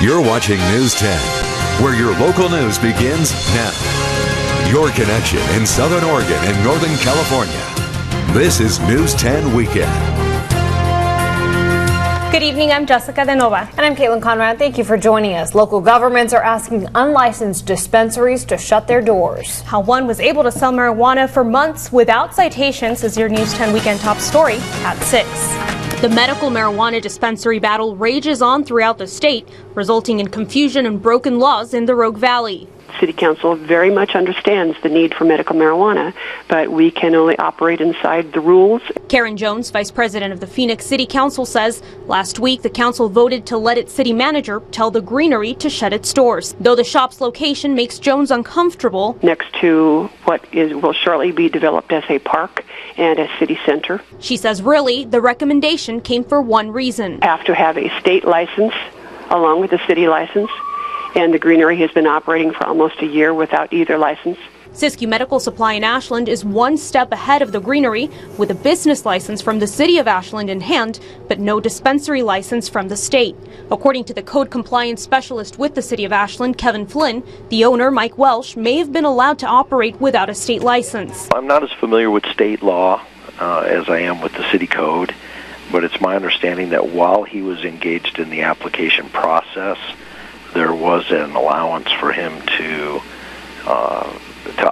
You're watching News 10, where your local news begins now. Your connection in Southern Oregon and Northern California. This is News 10 Weekend. Good evening, I'm Jessica De Nova. And I'm Caitlin Conrad. Thank you for joining us. Local governments are asking unlicensed dispensaries to shut their doors. How one was able to sell marijuana for months without citations is your News 10 Weekend top story at 6. The medical marijuana dispensary battle rages on throughout the state, resulting in confusion and broken laws in the Rogue Valley. City Council very much understands the need for medical marijuana, but we can only operate inside the rules. Karen Jones, Vice President of the Phoenix City Council, says last week the council voted to let its city manager tell the Greenery to shut its doors, though the shop's location makes Jones uncomfortable. Next to what will shortly be developed as a park and a city center. She says really the recommendation came for one reason. Have to have a state license along with a city license. And the Greenery has been operating for almost a year without either license. Siskiyou Medical Supply in Ashland is one step ahead of the Greenery, with a business license from the city of Ashland in hand, but no dispensary license from the state. According to the code compliance specialist with the city of Ashland, Kevin Flynn, the owner, Mike Welsh, may have been allowed to operate without a state license. I'm not as familiar with state law as I am with the city code, but it's my understanding that while he was engaged in the application process, there was an allowance for him to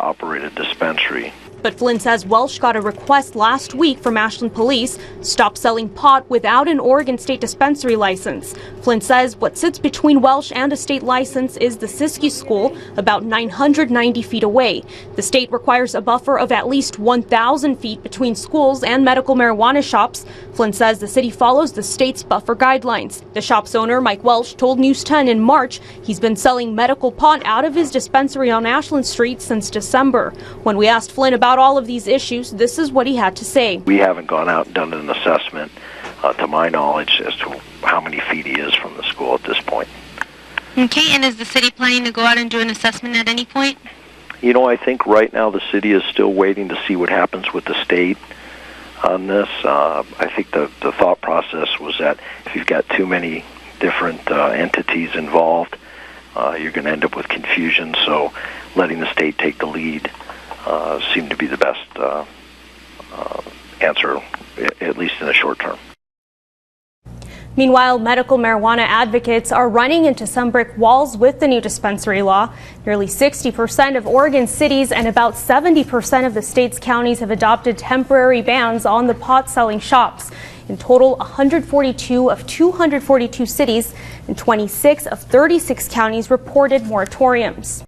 operate a dispensary. But Flynn says Welsh got a request last week from Ashland Police, stop selling pot without an Oregon state dispensary license. Flynn says what sits between Welsh and a state license is the Siskiyou School, about 990 feet away. The state requires a buffer of at least 1,000 feet between schools and medical marijuana shops. Flynn says the city follows the state's buffer guidelines. The shop's owner, Mike Welsh, told News 10 in March he's been selling medical pot out of his dispensary on Ashland Street since December. When we asked Flynn about all of these issues, this is what he had to say. We haven't gone out and done an assessment, to my knowledge, as to how many feet he is from the school at this point. Okay, and is the city planning to go out and do an assessment at any point? You know, I think right now the city is still waiting to see what happens with the state on this. I think the thought process was that if you've got too many different entities involved, you're going to end up with confusion, so letting the state take the lead seemed to be the best answer, at least in the short term. Meanwhile, medical marijuana advocates are running into some brick walls with the new dispensary law. Nearly 60% of Oregon cities and about 70% of the state's counties have adopted temporary bans on the pot-selling shops. In total, 142 of 242 cities and 26 of 36 counties reported moratoriums.